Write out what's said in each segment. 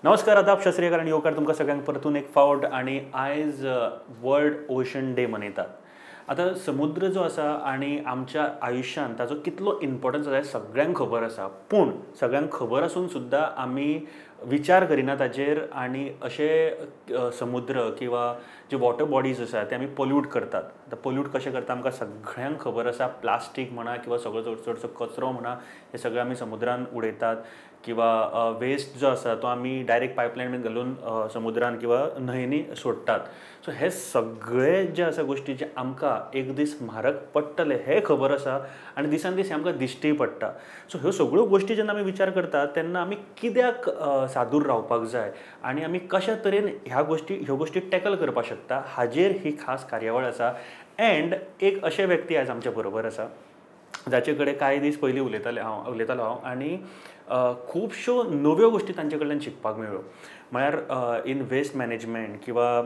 नमस्कार, आदाब, सत श्री अकाल आणि येवकार तुमकां सगळ्यांक परतून एक फावट. आणि आयज वर्ल्ड ओशन डे मनयतात. आता समुद्र जो आसा आणि आमच्या आयुश्यान ताजो कितलो इम्पॉर्टन्स आसा सगळ्यांक खबर आसा. पूण सगळ्यांक खबर आसून सुद्दां आमी विचार करिना ताजेर आणि अशे समुद्र किंवा जे वॉटर बॉडीज आसा ते आमी पोल्यूट करतात. आतां पोल्यूट कशें करता आमकां सगळ्यांक खबर आसा. प्लास्टीक म्हणा किंवा सगळो चडसो कचरो म्हणा हे सगळे आमी समुद्रान उडयतात. किंवा वेस्ट जो आसा तो आमी डायरेक्ट पायपलायन बीन घालून समुद्रान किंवा न्हंयनी सोडटात. सो हे सगळे जे आसा गोश्टी जे आमकां एक दीस म्हारग पडटले हे खबर आसा आनी दिसान दीस हे आमकां दिश्टी पडटा. सो ह्यो सगळ्यो गोश्टी जेन्ना आमी विचार करतात तेन्ना आमी कित्याक सादूर रावपाक जाय आनी आमी कशा तरेन ह्यो गोश्टी टॅकल करपाक शकता हाजेर ही खास कार्यावळ आसा. एंड एक अशे व्यक्ती आयज आमच्या बरोबर आसा जाचे कडेन कांय दीस पयलीं उलयतालो हांव आनी खुबश्यो नव्यो गोश्टी तांचे कडल्यान शिकपाक मेळ्ळ्यो. म्हळ्यार इन वेस्ट मॅनेजमेंट किंवा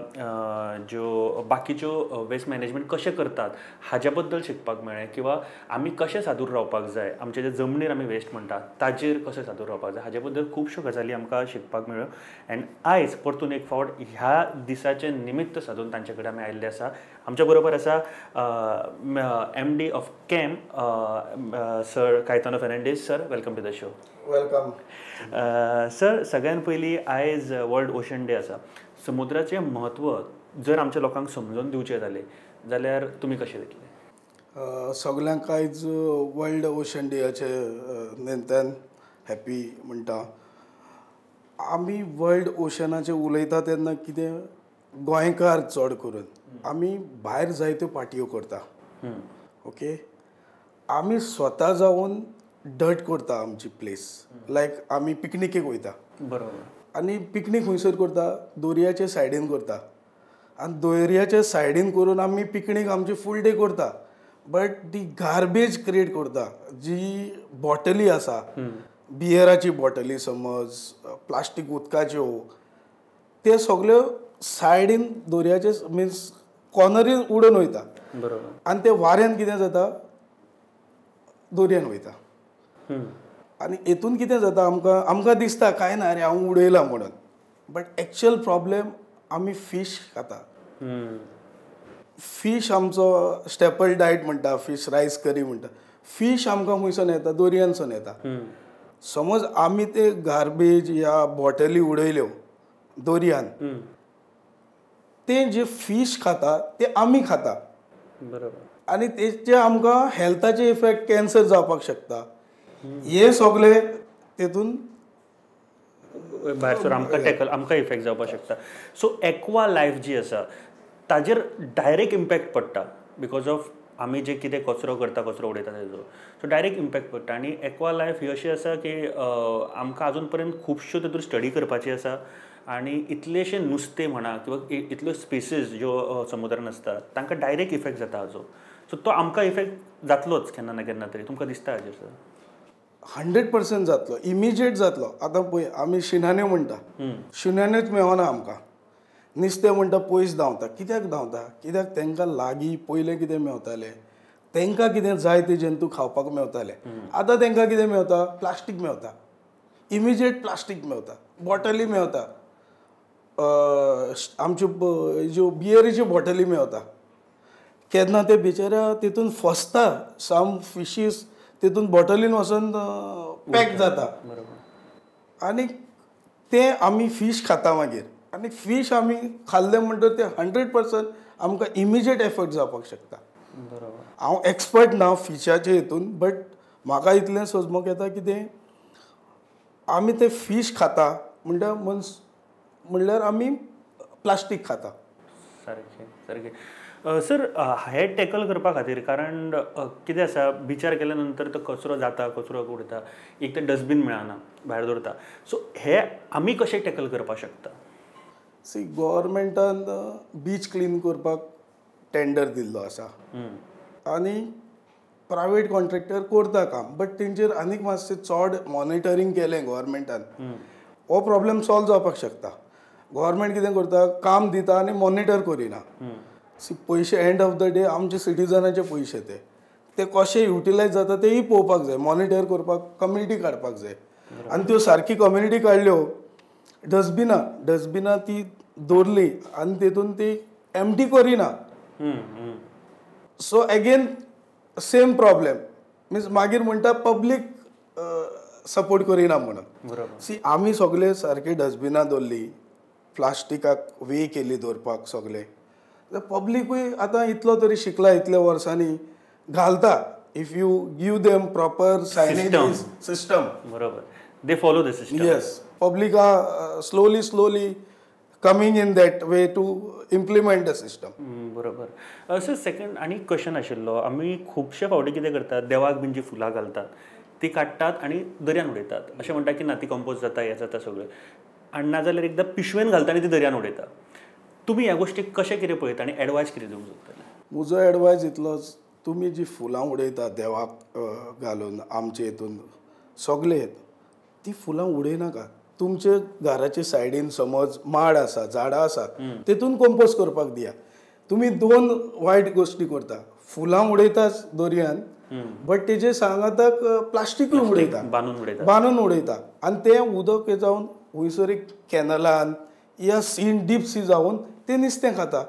ज्यो बाकीच्यो वेस्ट मॅनेजमेंट कशें करतात हाज्या बद्दल शिकपाक मेळ्ळें. किंवा आमी कशें सादूर रावपाक जाय, आमचे जे जमनीर आमी वेस्ट म्हणटात ताजेर कशें सादूर रावपाक जाय हाजे बद्दल खुबश्यो गजाली आमकां शिकपाक मेळ्ळ्यो. एंड आयज परतून एक फावट ह्या दिसाचें निमित्त साधून तांचे कडेन आमी आयिल्ले आसा. आमच्या बरोबर आसा MD ऑफ कॅम sir Caitano Fernandes. Sir, welcome to the show. Welcome. Sir, सगळ्यान पयलीं आयज वर्ल्ड ओशन डे आसा. समुद्राचें म्हत्व जर आमच्या लोकांक समजून दिवचें जालें जाल्यार तुमी कशें दितले? सगल्यांक आयज वर्ल्ड ओशन डेचे निमतान हॅपी म्हणटा. आमी वर्ल्ड ओशनाचें उलयता तेन्ना कितें गोंयकार चड करून आमी भायर जायत्यो पार्ट्यो करता. ओके, आमी स्वता जावन डर्ट करता आमची प्लेस. लायक आमी पिकनिकेक वयता. बरोबर. आनी पिकनीक खंयसर करता? दर्याचे सायडीन करता. आनी दर्याचे सायडीन करून आमी पिकनीक आमची फूल डे करता. बट ती गार्बेज क्रिएट करता. जी बॉटली आसा, बियराची बॉटली समज, प्लास्टीक उदकाच्यो, ते सगल्यो सायडीन दर्याचे मिन्स कॉर्नरीन उडोवन वयता. बरोबर. आनी ते वाऱ्यान कितें जाता? दर्यान वयता. आनी हेतून कितें जाता? आमकां दिसता कांय ना रे हांव उडयलां म्हणून. बट एक्चुअल प्रॉब्लेम आमी फीश खाता. फीश आमचो स्टेपल डायट म्हणटा, फीश रायस करी म्हणटा. फीश आमकां खंयसून येता? दर्यांतसून येता. समज आमी ते गार्बेज या बॉटली उडयल्यो दर्यान, ते जे फीश खाता ते आमी खाता. बरोबर. आनी तेचे आमकां हेल्थाचे इफेक्ट कॅन्सर जावपाक शकता. हे सगळे तेतून भायर सर आमकां इफेक्ट जावपाक शकता. सो एक्वा लायफ जी आसा ताजेर डायरेक्ट इम्पॅक्ट पडटा बिकॉज ऑफ आमी जे कितें कचरो करता, कचरो उडयता तेजो. सो डायरेक्ट इम्पॅक्ट पडटा. आनी एक्वा लायफ ही अशी आसा की आमकां आजून पर्यंत खुबश्यो तेतून स्टडी करपाची आसा. आनी इतलेशे नुस्तें म्हणा किंवा इतल्यो स्पेसीस ज्यो समुद्रान आसता तांकां डायरेक्ट इफेक्ट जाता हाजो. सो तो आमकां इफेक्ट जातलोच केन्ना ना केन्ना तरी. तुमकां दिसता हाजेर सर? 100% जातलो. इमिजिएट जातलो. आतां पळय आमी शिनाण्यो म्हणटा, शिनाण्योच मेळना आमकां. नुस्तें म्हणटा पयस धांवता. कित्याक धांवता? कित्याक तांकां लागीं पयलें कितें मेवतालें? तांकां कितें जाय ते जंतू खावपाक मेवताले. आतां तांकां कितें मेवता? प्लास्टीक मेवता. इमिजिएट प्लास्टीक मेवता, बॉटली मेवता, आमच्यो ज्यो बियरीच्यो बॉटली मेवता. केन्ना ते बिचाऱ्या तितून फसता. सम फिशीस तितून बॉटलीन वचून पॅक जाता. आनी ते आमी फीश खाता मागीर. आनी फीश आमी खाल्ले म्हणटच ते 100% आमकां इमिजिएट एफेक्ट जावपाक शकता. हांव एक्सपर्ट ना फिशाचे हितून, बट म्हाका इतलें सजमोक येता की ते आमी ते फीश खाता म्हणल्यार आमी प्लास्टीक खाता. सारकें सारकें. सर, हे टॅकल करपा खातीर कारण कितें आसा, विचार केल्या नंतर तो कचरो जाता, कचरो उडयता, एक तर डस्टबीन मेळना, भायर दवरता. सो हे आमी कशें टॅकल करपाक शकता? सी, गव्हर्मेंटान बीच क्लीन करपाक टेंडर दिल्लो आसा. आनी प्रायवेट कॉन्ट्रॅक्टर करता काम. बट तेंचेर आनीक मातशें चड मॉनिटरींग केलें गव्हर्मेंटान हो प्रॉब्लेम सॉल्व जावपाक शकता. गव्हर्मेंट कितें करता? काम दिता आनी मॉनिटर करिना. सी, पयशे एंड ऑफ द डे आमचे सिटिजनाचे पयशे ते कशें युटिलायज जाता तेही पळोवपाक जाय. मॉनिटर करपाक कम्युनिटी काडपाक जाय. आनी त्यो सारकी कम्युनिटी काडल्यो डस्टबिनां ती दवरली आनी तेतून ती एम्प्टी करिना. So again same problem means मागीर म्हणटा पब्लीक सपोर्ट करिना म्हणून. सी आमी सगळे सारकी डस्टबिनां दवरली, प्लास्टिकाक वे केली दवरपाक सगळे, पब्लीकूय आतां इतलो तरी शिकला इतल्या वर्सांनी घालता. If you give them proper signage system, बरोबर, they follow the system. Yes, public are slowly coming in that way to implement the system. बरोबर. सर सेकंड आनी क्वेश्चन आशिल्लो, आमी खुबशे फावटी कितें करतात, देवाक बीन जी फुलां घालतात ती काडटात आनी दर्यान उडयतात. अशें म्हणटा की ना ती कंपोज जाता, हें जाता सगळें, आनी नाजाल्यार एकदां पिशवेन घालता आनी ती दर्यान उडयता. तुमी ह्या गोश्टीक कशें कितें पळयता आनी एडवायस कितें दिवंक सोदतले? म्हजो एडवायस इतलोच, तुमी जी फुलां उडयता देवाक घालून आमचे हितून सगळे, ती फुलां उडयनाका. तुमचे घराचे सायडीन समज माड आसा, झाडां आसा, तेतून कंपोज करपाक दिया. तुमी दोन वायट गोश्टी करता, फुलां उडयताच दर्यान, बट तेजे सांगाताक प्लास्टिकूय उडयता, बांदून उडयता, आनी तें उदक जावन वयसर एक कॅनलान या सीन डीप सी जावन ते नुस्तें खाता,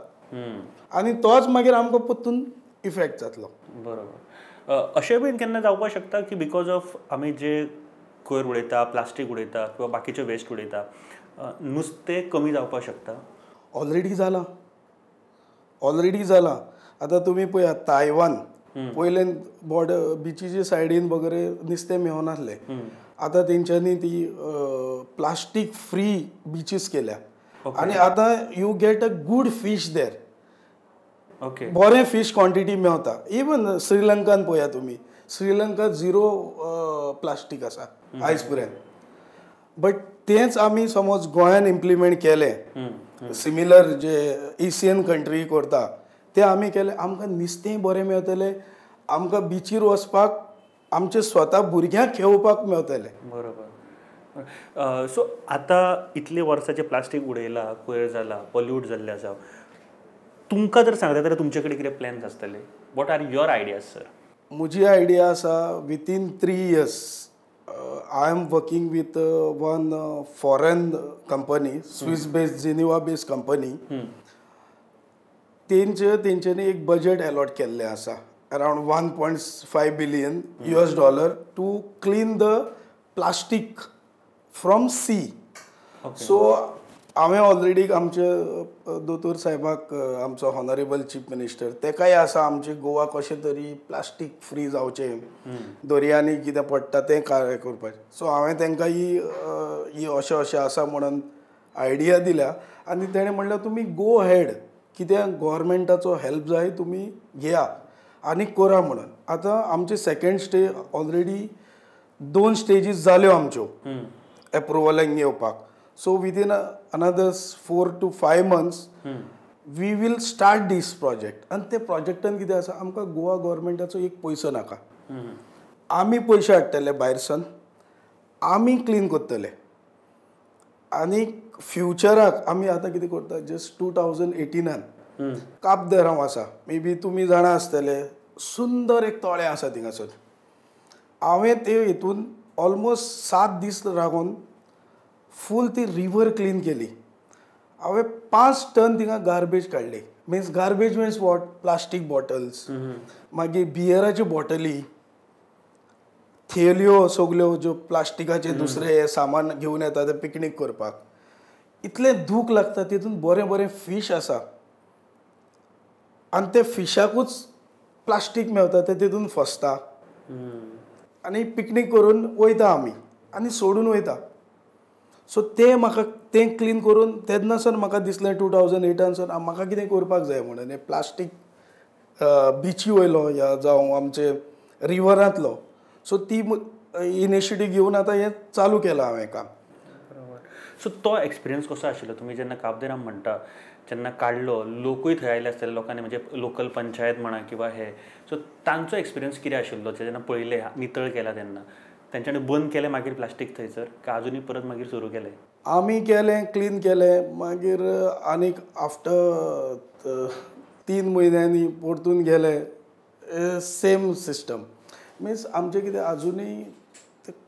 आनी तोच मागीर आमकां परतून इफेक्ट जातलो. बरोबर. अशें बीन केन्ना जावपाक शकता की बिकॉज ऑफ आमी जे कोयर उडयता, प्लास्टीक उडयता किंवा बाकीचे वेस्ट उडयता, नुस्तें कमी जावपाक शकता? ऑलरेडी जाला. आतां तुमी पळयात तायवान पयले बिचीचे सायडीन वगैरे नुस्तें मेळनासलें. आतां तेंच्यांनी ती प्लास्टीक फ्री बिचीस केल्या, आनी आतां you get a good fish there. बरें फीश क्वॉन्टिटी मेळता. इवन श्रीलंकान पळया तुमी, श्रीलंका 0 प्लास्टीक आसा आयज पर्यंत. बट तेंच आमी समज गोंयान इम्प्लिमेंट केलें, सिमिलर जे एशियन कंट्री करता ते आमी केलें, आमकां नुस्तें बरें मेळटलें, आमकां बिचीर वचपाक आमचे स्वता भुरग्यांक खेळोवपाक मेळटलें. बरोबर. सो आतां इतले वर्साचें प्लास्टीक उडयलां, कोयर जाला, पॉल्यूट जाल्लें आसा, तुमकां जर सांगता जाल्यार तुमचे कडेन कितें प्लॅन्स आसतले? What are your ideas sir? म्हजी आयडिया आसा, within 3 years I am working with one foreign company, Swiss based, Geneva based company. तेंच्यांनी एक बजेट अलॉट केल्लें आसा, around $1.5 billion to clean the plastic from sea. So हांवें already आमचे दोतोर साहेबाक, आमचो हॉनरेबल चीफ मिनिस्टर, तेकाय आसा आमचे गोवा कशें तरी प्लास्टीक फ्री जावचें, दर्यांनी कितें पडटा तें कार्य करपाचें. सो हांवें तांकां ही अशें आसा म्हणून आयडिया दिल्या, आनी तेणें म्हणल्यार तुमी गो हेड, कित्याक गव्हर्मेंटाचो हेल्प जाय तुमी घेया आनी करा म्हणून. आतां आमचे सेकंड स्टेज ऑलरेडी 2 stages जाल्यो आमच्यो एप्रुवलाक येवपाक. So within another 4 to 5 months, we will start this project. And ते प्रोजेक्टान कितें आसा, आमकां गोवा गव्हर्मेंटाचो एक पयसो नाका. आमी पयशे हाडटले भायरसान, आमी क्लीन करतले, आनी फ्युचराक आमी आतां कितें करता, जस्ट 2018 काब दे राम आसा, मे बी तुमी जाणा आसतले, सुंदर एक तळें आसा थिंगासर. हांवें ते हितून ऑलमोस्ट 7 दीस रावन फूल ती रिवर क्लीन केली. हांवें 5 टन थिंगा गार्बेज काडली. Garbage means what, plastic bottles, मागीर बियराच्यो बॉटली, थेल्यो सगल्यो ज्यो प्लास्टिकाचे दुसरे सामान घेवन येता ते पिकनीक करपाक. इतलें दूख लागता. तितून बरें फीश आसा, आनी ते फिशाकूच प्लास्टीक मेळता, ते तितून फसता, आनी पिकनीक करून वयता आमी, आनी सोडून वयता. सो तें क्लीन करून तेन्नासन म्हाका दिसलें 2008 म्हाका कितें करपाक जाय म्हणून. हें प्लास्टीक बिची वयलो या जावं आमचे रिवरांतलो. सो ती इनिशिएटीव घेवन आतां हें चालू केलां हांवें काम. सो तो एक्सपिरियन्स कसो आशिल्लो? तुमी जेन्ना काब दे राम म्हणटा, जेन्ना काडलो, लोकूय थंय आयले आसतले, लोकांनी म्हणजे लोकल पंचायत म्हणा किंवा हे, सो तांचो एक्सपिरियन्स कितें आशिल्लो जेन्ना पळयलें, नितळ केला तेन्ना? तेंच्यांनी बंद केलें मागीर प्लास्टीक थंयसर, काय अजुनूय परत मागीर सुरू केलें? आमी केलें, क्लीन केलें, मागीर आनीक आफ्टर 3 म्हयन्यांनी परतून गेले, सेम सिस्टम. मिन्स आमचें कितें अजुनूय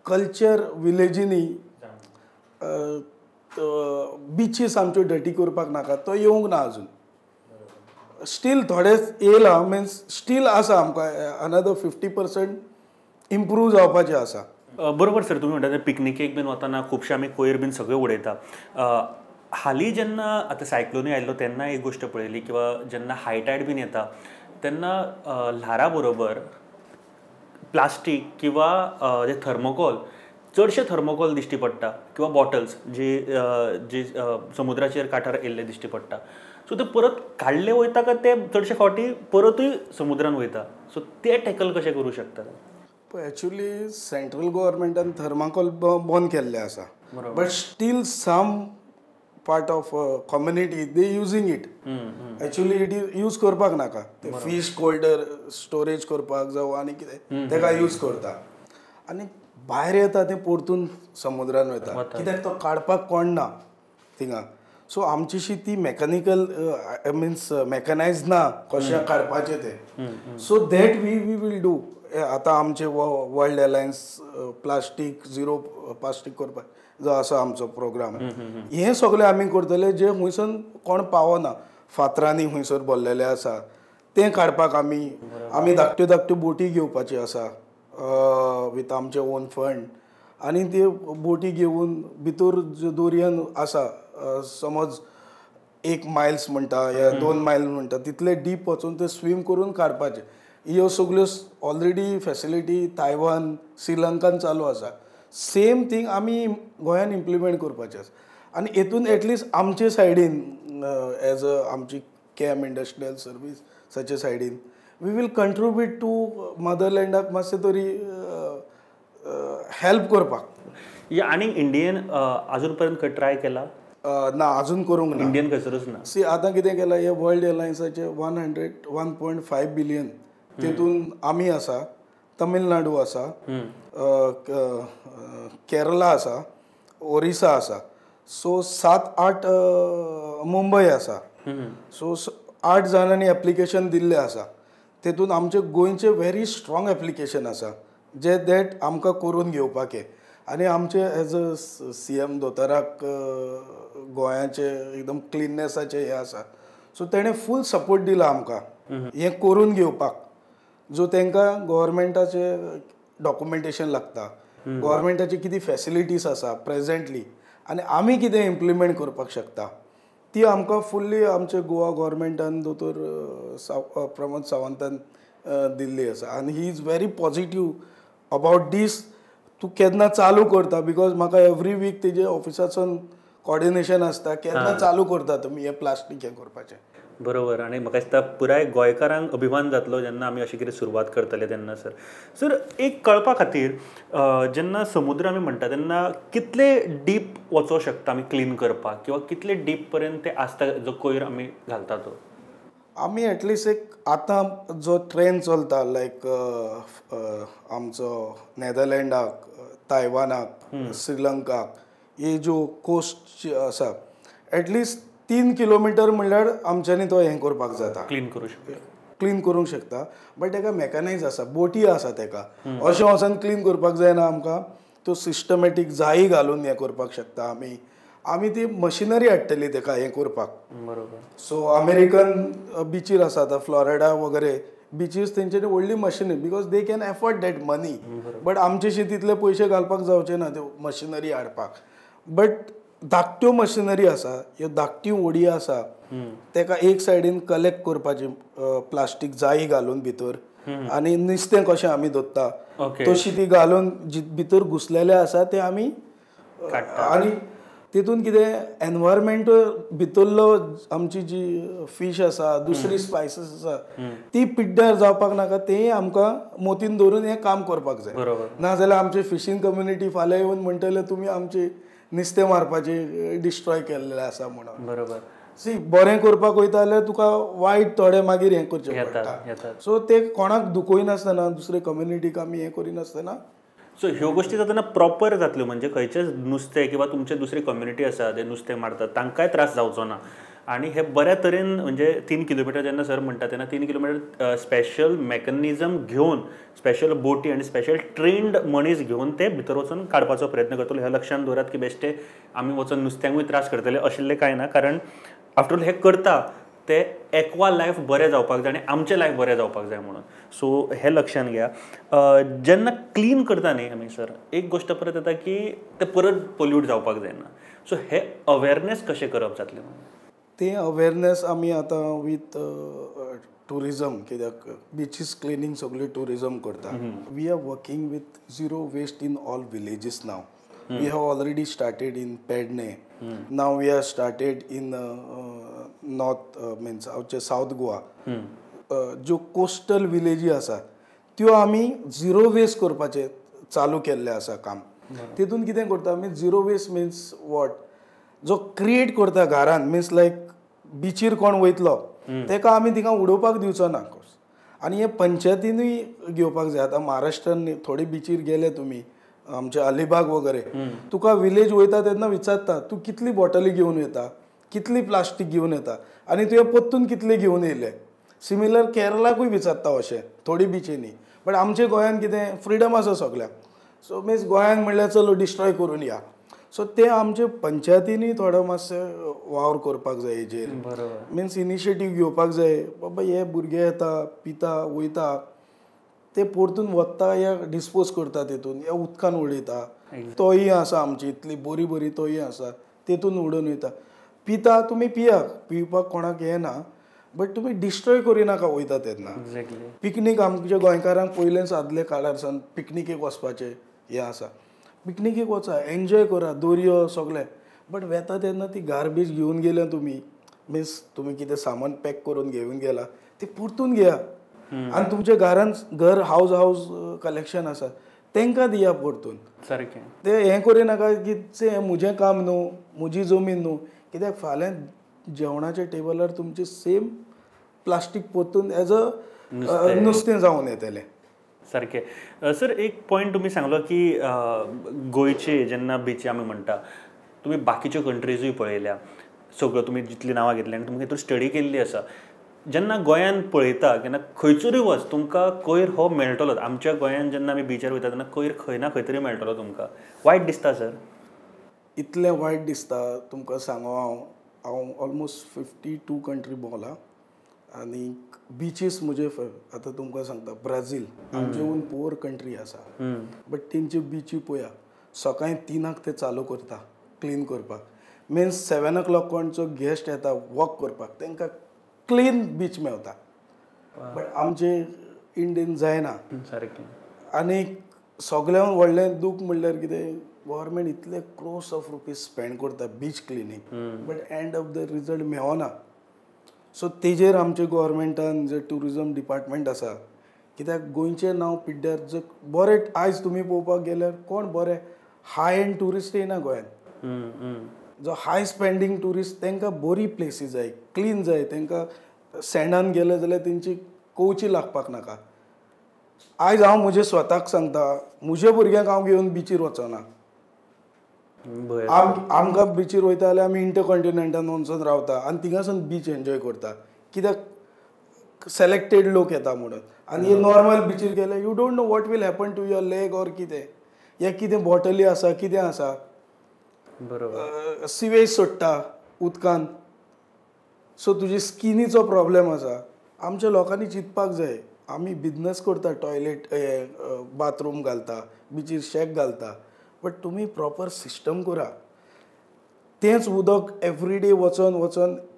कल्चर विलेजींनी बिचीस आमच्यो डटी करपाक नाका तो येवंक ना अजून. स्टील थोडेच येयला मिन्स स्टील आसा आमकां अनदर 50% इम्प्रूव जावपाचें आसा. बरोबर सर, तुम्ही म्हणटा पिकनिकेक बीन वतना खुबशे आमी कोयर बीन सगळे उडयता. हालीं जेन्ना आतां सायक्लोनी आयिल्लो तेन्ना एक गोश्ट पळयली किंवा जेन्ना हाय टायड बीन येता तेन्ना ल्हारा बरोबर प्लास्टीक किंवा जे थर्मोकॉल, चडशे थर्मोकॉल दिश्टी पडटा किंवा बॉटल्स जे समुद्राचेर कांठार येयल्ले दिश्टी पडटा. सो ते परत काडले वयता काय ते चडशे फावटी परतूय समुद्रान वयता. सो ते टॅकल कशें करूं शकता? पळय एक्चुली सेंट्रल गव्हर्मेंटान थर्माकोल बंद केल्ले आसा, but still some part of community they using it. Actually it use करपाक नाका. ते फीश कोल्डर स्टोरेज करपाक जावं आनी कितें तेका यूज करता आनी भायर येता ते परतून समुद्रान वयता. कित्याक तो काडपाक कोण ना थिंगा. सो आमचीशी ती मेकॅनिकल मिन्स मेकनायज ना कशें काडपाचें तें. So that we will do. आतां आमचे world alliance plastic zero plastic करपाक जो आसा आमचो प्रोग्राम, हें सगळें आमी करतले जे खुंयसर कोण पावना. फातरांनी खुंयसर भरलेले आसा तें काडपाक आमी धाकट्यो धाकट्यो बोटी घेवपाच्यो आसा विथ आमचे ओन फंड. आनी त्यो बोटी घेवन भितर दर्यान आसा समज 1 मायल्स म्हणटा या 2 मायल्स म्हणटा तितले डीप वचून ते स्विम करून काडपाचे. ह्यो सगळ्यो ऑलरेडी फॅसिलिटी तायवान श्रीलंकान चालू आसा. सेम थिंग आमी गोंयान इम्प्लिमेंट करपाचें आसा. आनी हेतून एटलिस्ट आमचे सायडीन एज अ आमची कॅम इंडस्ट्रियल सर्विसाचे सायडीन वी वील कंट्रिब्यूट टू मदरलँडाक मातशें तरी हेल्प करपाक. आनी इंडियन अजून पर्यंत खंय ट्राय केला? ना अजून करूंक ना. इंडियन खंयसरूच ना. सी आतां कितें केलां हे वर्ल्ड एलायन्साचे 1.5 बिलियन तितून आमी आसा, तमिळनाडू आसा, केरला आसा, ओरिसा आसा. सो 7-8 मुंबय आसा. सो 8 जाणांनी एप्लिकेशन दिल्लें आसा. तेतून आमचे गोंयचे व्हेरी स्ट्रॉंग एप्लिकेशन आसा जे दॅट आमकां करून घेवपाक हे. आनी आमचे एज अ CM दोतोराक गोंयाचे एकदम क्लिननेसाचे हे आसा. सो तेणें फूल सपोर्ट दिला आमकां हें करून घेवपाक. जो तांकां गव्हर्मेंटाचे डॉक्युमेंटेशन लागता, गव्हर्मेंटाची कितें फॅसिलिटीज आसा प्रेझेंटली आनी आमी कितें इम्प्लिमेंट करपाक शकता ती आमकां फुल्ली आमचे गोवा गव्हर्मेंटान दोतोर प्रमोद सावंतान दिल्ली आसा. आनी he is very positive about this. तूं केन्ना चालू करता बिकॉज म्हाका एवरी वीक तेजे ऑफिसासून कॉर्डिनेशन आसता केन्ना चालू करता तुमी हें प्लास्टीक हें करपाचें. बरोबर. आनी म्हाका दिसता पुराय गोंयकारांक अभिमान जातलो जेन्ना आमी अशें कितें सुरवात करतले तेन्ना. सर एक कळपा खातीर जेन्ना समुद्र आमी म्हणटा तेन्ना कितले डीप वचोंक शकता आमी क्लीन करपाक किंवा कितले डीप पर्यंत ते आसता जो कोयर आमी घालता तो? आमी एटलिस्ट एक आतां जो ट्रेंड चलता लायक आमचो नेदरलँडाक, तायवानाक, श्रीलंकाक हे ज्यो कोस्ट आसा एटलिस्ट 3 किलोमिटर म्हणल्यार आमच्यांनी तो हें करपाक जाता, क्लीन करूंक शकता. बट ताका मेकनायज आसा, बोटी आसा ताका. अशें वचून क्लीन करपाक जायना आमकां. तो सिस्टमॅटीक जायी घालून हें करपाक शकता आमी ती मशिनरी हाडटली ताका हें करपाक. बरोबर. सो अमेरिकन बिचीर आसा आतां फ्लोरिडा वगैरे बिचीस तेंच्यांनी व्हडली machinery because they can afford that money. But आमचेशी तितले पयशे घालपाक जावचे ना त्यो मशिनरी हाडपाक. बट धाकट्यो मशिनरी आसा, ह्यो धाकट्यो होडी आसा ताका एक सायडीन कलेक्ट करपाची प्लास्टीक जायी घालून भितर आनी नुस्तें कशें आमी धरता तशी ती घालून भितर घुसलेले आसा ते आमी आनी तितून कितें एनवायरमेंट भितरलो आमची जी फीश आसा दुसरी स्पायसीस आसा ती पिड्ड्यार जावपाक नाका तें आमकां मोतीन धरून हें काम करपाक जाय. नाजाल्यार आमची फिशींग कम्युनिटी फाल्यां येवन म्हणटले तुमी आमची नुस्तें मारपाचें डिस्ट्रॉय केल्लें आसा म्हणून. बरोबर. सी बरें करपाक वयता जाल्यार तुका वायट थोडें मागीर हें करचें पडटा. सो ते कोणाक दुखोयनासतना दुसरे कम्युनिटीक आमी हें करिनासतना. सो ह्यो गोश्टी जातना प्रॉपर जातल्यो म्हणजे खंयचेच नुस्तें किंवा तुमचे दुसरी कम्युनिटी आसा ते नुस्तें मारतात तांकांय त्रास जावचो ना. आणि हे बऱ्या तरेन म्हणजे 3 किलोमीटर जेन्ना सर म्हणटा तेन्ना 3 किलोमीटर स्पेशल मेकॅनिझम घेवन स्पेशल बोटी आणि स्पेशल ट्रेन्ड मनीस घेवन ते भितर वचून काडपाचो प्रयत्न करतलो. हे लक्षात दवरात की बेश्टे आमी वचून नुस्त्यांकूय त्रास करतले अशिल्लें कांय ना, कारण आफ्टर ऑल हे करता ते एक्वा लायफ बरें जावपाक जाय आनी आमचें लायफ बरें जावपाक जाय म्हणून. सो हे लक्षात घ्या. जेन्ना क्लीन करता न्ही आमी सर, एक गोश्ट परत येता की ते परत पोल्यूट जावपाक जायना. सो हे अवेरनेस कशें करप जातलें म्हणून? ते अवेरनेस आमी आतां विथ टुरिजम, कित्याक बिचीस क्लिनींग सगळी टुरिजम करता. We are working with zero waste in all villages नाव. We have already started in Pedne. Now we are started in north, means आमचे साऊथ गोवा. ज्यो कोस्टल विलेजी आसा त्यो आमी झिरो वेस्ट करपाचें चालू केल्लें आसा काम. तितून कितें करता आमी, झिरो वेस्ट मिन्स वॉट, जो क्रिएट करता घरान, मिन्स लायक बिचीर कोण वयतलो तेका आमी थिंगा उडोवपाक दिवचो ना. आनी हे पंचायतीनूय घेवपाक जाय. आतां महाराष्ट्रान थोडे बिचीर गेले तुमी, आमचे अलिबाग वगैरे, तुका विलेज वयता तेन्ना विचारता तूं कितली बॉटली घेवन येता, कितली प्लास्टीक घेवन येता आनी तुवें पोत्तून कितले घेवन येयले. सिमिलर केरलाकूय विचारता अशें थोडी बिचींनी. बट आमच्या गोंयान कितें फ्रिडम आसा सगळ्याक. सो मिन्स गोंयान म्हणल्यार चलो डिस्ट्रॉय करून या. सो ते आमचे पंचायतींनी थोडो मातशें वावर करपाक जाय हेजेर. मिन्स इनिशिएटीव घेवपाक जाय. बाबा हे भुरगे येता, पिता, वयता, ते परतून वत्ता या डिस्पोज करता तेतून, या उदकान उडयता. तोयी आसा आमची इतली बरी बरी तोयी आसा, तेतून उडोवन वयता. पिता तुमी पियाक, पिवपाक कोणाक हें ना, बट तुमी डिस्ट्रॉय करिनाका वयता तेन्ना. पिकनीक आमच्या गोंयकारांक पयलेंच आदले काळारसान पिकनिकेक वचपाचें हें आसा. पिकनिकेक वचा, एन्जॉय करा, दर्यो सगळें. बट वेता तेन्ना ती गार्बेज घेवन गेल्या तुमी, मिन्स तुमी कितें सामान पॅक करून घेवन गेला ते परतून घेया. आनी तुमच्या घरान घर हावज कलेक्शन आसा तांकां दिया परतून. सारकें. ते हें करिनाका की हें म्हजें काम न्हू, म्हजी जमीन न्हू. कित्याक फाल्यां जेवणाच्या टेबलार तुमचें सेम प्लास्टीक परतून एज अ नुस्तें जावन येतलें. सारकें. सर एक पॉयंट तुमी सांगलो की गोंयचे जेन्ना बीच आमी म्हणटा, तुमी बाकीच्यो कंट्रीजूय पळयल्या, सगळ्यो तुमी जितली नांवां घेतली आनी तुमी हितून स्टडी केल्ली आसा. जेन्ना गोंयान पळयता केन्ना खंयचोरी वच तुमकां कोयर हो मेळटलोच. आमच्या गोंयान जेन्ना आमी बिचार वयता तेन्ना कोयर खंय ना खंय तरी मेळटलो तुमकां. वायट दिसता सर? इतलें वायट दिसता तुमकां सांगो हांव ऑलमोस्ट 52 कंट्री भोंवला आनी बिचीस म्हजे आतां तुमकां सांगता ब्राझील आमचेहून पुअर कंट्री आसा, बट तेंच्यो बिची पळया, सकाळीं 3 ते चालू करता क्लीन करपाक. मिन्स 7 o'clock कोणचो गेस्ट येता वॉक करपाक तांकां क्लीन बीच मेवता. बट आमचे इंडियन जायना. सारकें. आनी सगळ्यांत व्हडलें दूख म्हणल्यार कितें, गव्हर्मेंट इतले क्रोर्स ऑफ रुपीज स्पेंड करता beach cleaning, but end of the result मेळना. सो तेजेर आमच्या गव्हर्मेंटान जे टुरिजम डिपार्टमेंट आसा, कित्याक गोंयचें नांव पिड्ड्यार जर बरें आयज तुमी पळोवपाक गेल्यार कोण बरें हाय एंड ट्युरिस्ट येयना गोंयान. जो हाय स्पेंडींग ट्युरिस्ट तांकां बरी प्लेसीस जाय, क्लीन जाय, तांकां सँडान गेले जाल्यार तेंची कोवची लागपाक नाका. आयज हांव म्हजे स्वताक सांगता, म्हज्या भुरग्यांक हांव घेवन बिचीर वचना. आमकां बिचीर वयता जाल्यार आमी इंटरकॉन्टिनेंटान वचून रावता आनी थिंगासून बीच एन्जॉय करता. कित्याक सेलेक्टेड लोक येता म्हणून. आनी हे नॉर्मल बिचीर गेले you don't know what will happen to your leg or कितें, या कितें बॉटली आसा कितें आसा. बरोबर. सिवेज सोडटा उदकान, सो तुजी स्किनीचो प्रॉब्लेम आसा. आमच्या लोकांनी चिंतपाक जाय. आमी बिजनस करता, टॉयलेट बाथरूम घालता, बिचीर शेक घालता, बट तुमी प्रॉपर सिस्टम करा. तेंच उदक एवरीडे वचोन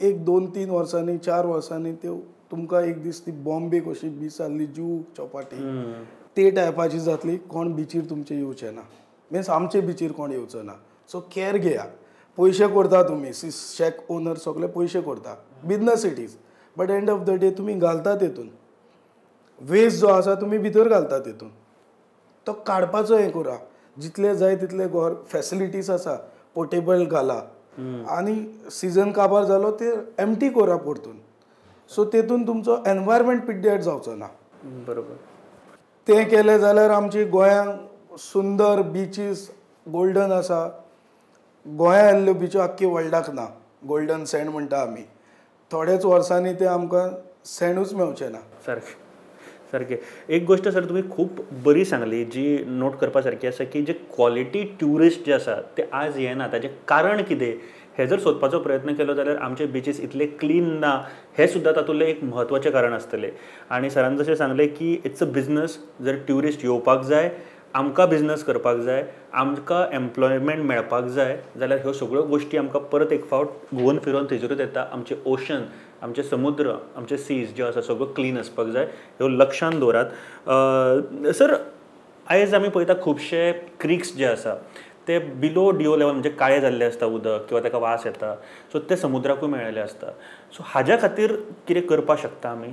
1, 2, 3 वर्सांनी 4 वर्सांनी ते तुमकां एक दीस ती बॉम्बे कशी बीच आसली जू चौपाटी ते टायपाची जातली. कोण बिचीर तुमचे येवचे ना, मिन्स आमचे बिचीर कोण येवचो ना. सो केअर घेया. पयशे करता तुमी, शेक ओनर सगळे पयशे करता, business it is, but end of the day तुमी घालता तेतून वेस्ट जो आसा तुमी भितर घालता तेतून. तो काडपाचो हें करा. जितले जाय तितले फॅसिलिटीज आसा पोर्टेबल घाला आनी सिजन काबार जालो ते एम्प्टी करा परतून. सो तेतून तुमचो एनवायरमेंट पिड्ड्यार जावचो ना. बरोबर. तें केलें जाल्यार आमची गोंयांत सुंदर बिचीस गोल्डन आसा. गोंया आयल्ल्यो बिच्यो आख्खी वर्ल्डाक ना. गोल्डन सँड म्हणटा आमी, थोड्याच वर्सांनी ते आमकां सेंडूच मेळचें ना. सारकें सारकें. एक गोष्ट सर तुमी खूब बरी सांगली जी नोट करपा सारकी आसा की जे क्वॉलिटी ट्युरिस्ट जे आसा ते आज येना ताजें कारण कितें हें जर सोदपाचो प्रयत्न केलो जाल्यार आमचे बिचीस इतले क्लीन ना हें सुद्दां तातूंतलें एक म्हत्वाचें कारण आसतलें. आनी सरान जशें सांगलें की इट्स अ बिजनस. जर ट्युरिस्ट येवपाक जाय, आमकां बिजनस करपाक जाय, आमकां एम्प्लॉयमेंट मेळपाक जाय जाल्यार ह्यो सगळ्यो गोश्टी आमकां परत एक फावट घुंवन फिरोवन थंयसरूच येता. आमचें ओशन, आमचे समुद्र, आमचे सीज जे आसा सगळो क्लीन आसपाक जाय. ह्यो लक्षांत दवरात. सर आयज आमी पळयता खुबशे क्रिक्स जे आसा ते बिलो डिओ लेवल म्हणजे काळें जाल्लें आसता उदक किंवा ताका वास येता. सो ते समुद्राकूय मेळिल्ले आसता. सो हाज्या खातीर कितें करपाक शकता आमी?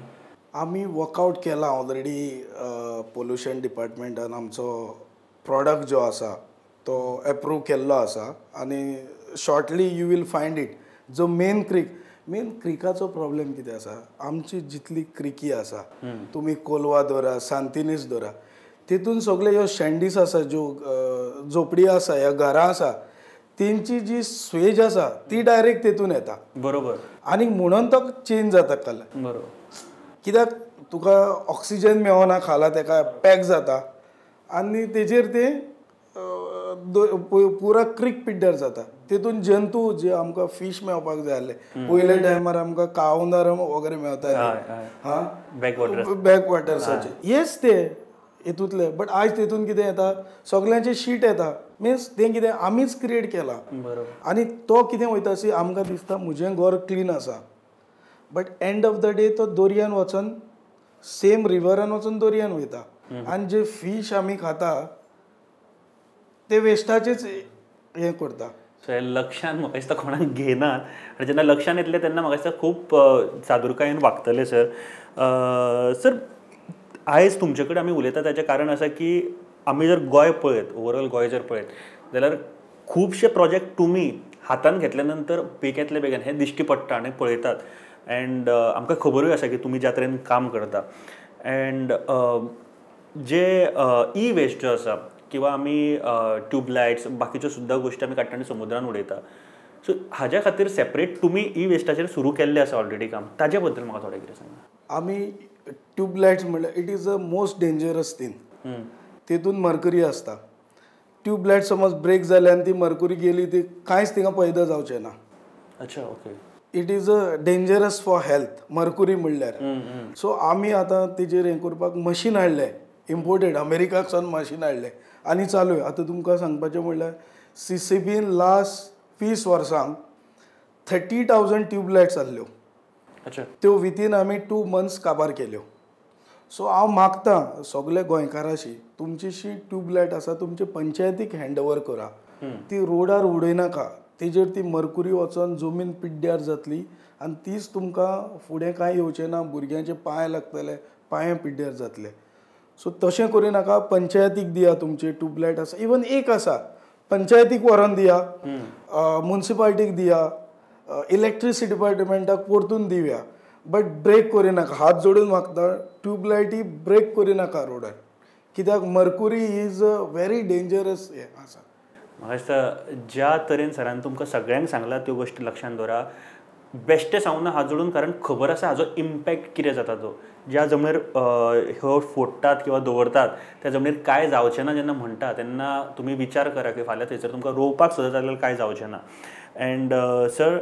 आमी वर्कआवट केला ऑलरेडी. पोल्युशन डिपार्टमेंटान आमचो प्रॉडक्ट जो आसा तो एप्रूव केल्लो आसा आनी shortly you will find it. जो मेन क्रिकाचो प्रॉब्लेम कितें आसा, आमची जितली क्रिकी आसा, तुमी कोलवा धरा, सांतिनेज धरा, तितून सगळे ह्यो शँडीस आसा, ज्यो झोपडी आसा, ह्या घरां आसा, तेंची जी स्वेज आसा ती डायरेक्ट तेतून येता. बरोबर. आनी म्हणून तो चेंज जाता कलर. बरोबर. कित्याक तुका ऑक्सिजन मेळना, खाला तेका पॅक जाता आनी तेजेर ते पुरा क्रीक पिड्ड्यार जाता. तेतून जंतू जे आमकां फीश मेळपाक जाय आसले, पयल्या टायमार आमकां काळुंदर वगैरे मेळटाले बॅकवॉटर्साचे, हेच ते हेतूंतले. बट आयज तेतून कितें येता, सगळ्यांचे शीट येता. मिन्स तें कितें आमीच क्रिएट केलां. आनी तो कितें वयता सी, आमकां दिसता म्हजें घर क्लीन आसा, but end of the day तो दर्यान वचून सेम रिवरान वचून दर्यान वयता. आनी जे फीश आमी खाता ते वेस्टाचेच हें करता. सो हें लक्षांत म्हाका दिसता कोणाक घेनात. आनी जेन्ना लक्षांत येतलें तेन्ना म्हाका दिसता खूब सादुरकायेन वागतले सर. सर आयज तुमचे कडेन आमी उलयता ताचें कारण आसा की आमी जर गोंय पळयत, ओवरऑल गोंय जर पळयत जाल्यार खुबशे प्रोजेक्ट तुमी हातान घेतल्या नंतर बेग्यांतले बेगीन हें दिश्टी पडटा आनी पळयतात. एंड आमकां खबरूय आसा की तुमी ज्या तरेन काम करता. एंड जे ई वेस्ट जो आसा किंवा आमी ट्यूबलायट्स बाकीच्यो सुद्दां गोश्टी आमी काडटा आनी समुद्रान उडयता. सो हाज्या खातीर सेपरेट तुमी ई वेस्टाचेर सुरू केल्लें आसा ऑलरेडी काम. ताजे बद्दल म्हाका थोडें कितें सांगा. आमी ट्यूबलायट्स म्हणल्यार it is a most dangerous thing. तेतून मर्करी आसता. ट्यूबलायट समज ब्रेक जाली आनी ती मर्कुरी गेली, ती कांयच थिंगा पैदा जावचें ना. अच्छा, okay. It is a dangerous for health Mercury म्हणल्यार. सो आमी आतां तेजेर हें करपाक मशीन हाडलें, इम्पोर्टेड अमेरिकाक सावन मशीन हाडलें आनी चालू. आतां तुमकां सांगपाचें म्हणल्यार CCBन लास्ट 20 वर्सांक 30,000 ट्यूबलायट्स आहल्यो. अच्छा. त्यो विथीन आमी 2 months काबार केल्यो. सो हांव मागतां सगळे गोंयकाराशी, तुमचीशी ट्यूबलायट आसा तुमचे पंचायतीक हँड ओवर करा. ती रोडार उडयनाका. तेजेर ती मर्कुरी वचोन जमीन पिड्ड्यार जातली आनी तीच तुमकां फुडें कांय येवचें ना. भुरग्यांचे पांय लागतले, पांय पिड्ड्यार जातले. सो तशें करिनाका. पंचायतीक दिया तुमची ट्यूबलायट आसा, इवन एक आसा पंचायतीक व्हरोन दिया, म्युनिसिपालिटीक दिया, इलेक्ट्रिसिटी डिपार्टमेंटाक परतून दिवया. बट ब्रेक करिनाका. हात जोडून मागता, ट्यूबलायटी ब्रेक करिनाका रोडार. कित्याक mercury is a very dangerous हें आसा. म्हाका दिसता ज्या तरेन सरान तुमकां सगळ्यांक सांगला त्यो गोश्टी लक्षांत दवरा. बेश्टें सांगूना हात जोडून, कारण खबर आसा हाजो इम्पॅक्ट कितें जाता तो. ज्या जमनीर ह्यो फोडटात किंवा दवरतात त्या जमनीर काय जावचें ना जेन्ना म्हणटा तेन्ना तुमी विचार करा की फाल्यां थंयसर तुमकां रोवपाक सुद्दां जाल्यार काय जावचें ना. एंड सर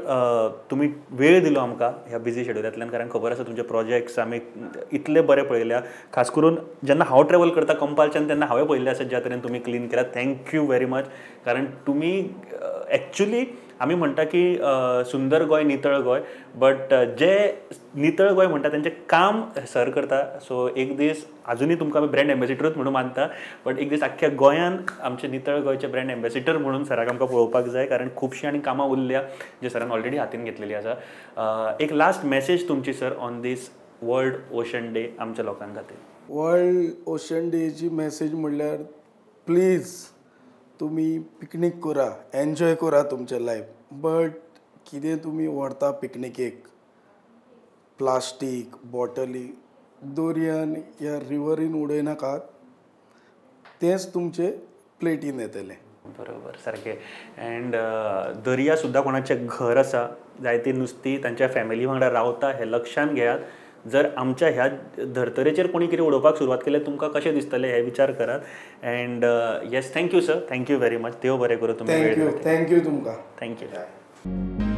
तुमी वेळ दिलो आमकां ह्या बिजी शेड्युलांतल्यान, कारण खबर आसा तुमचे प्रोजेक्ट्स आमी इतले बरे पळयल्या. खास करून जेन्ना हांव ट्रॅवल करता कंपालच्यान तेन्ना हांवें पळयल्लें आसा ज्या तरेन तुमी क्लीन केला. Thank you very much. कारण तुमी एक्चुली आमी म्हणटा की सुंदर गोंय नितळ गोंय, बट जे नितळ गोंय म्हणटा तेंचें काम सर करता. सो एक दीस अजुनूय तुमकां आमी ब्रँड एम्बेसिडरूच म्हणून मानता, बट एक दीस आख्ख्या गोंयान आमचे नितळ गोंयचे ब्रँड एम्बेसिडर म्हणून सराक आमकां पळोवपाक जाय, कारण खुबशीं आनी कामां उरल्या जे सरान ऑलरेडी हातीन घेतलेली आसा. एक लास्ट मॅसेज तुमची sir on this world ocean day आमच्या लोकां खातीर. वर्ल्ड ओशन डेची मॅसेज म्हणल्यार प्लीज तुमी पिकनीक करा, एन्जॉय करा तुमचें लायफ. बट कितें तुमी व्हरता पिकनिकेक, प्लास्टीक बॉटली दर्यान या रिवरीन उडयनाकात. तेंच तुमचे प्लेटीन येतलें. बरोबर सारकें. अँड दर्या सुद्दां कोणाचें घर आसा, जायतीं नुस्तीं तांच्या फॅमिली वांगडा रावता हें लक्षांत घेयात. जर आमच्या ह्या धर्तरेचेर कोणी कितें उडोवपाक सुरवात केल्यार तुमकां कशें दिसतलें हे विचार करात. And yes, thank you sir, thank you very much. देव बरें करूं. तुमी थँक्यू तुमकां. थँक्यू.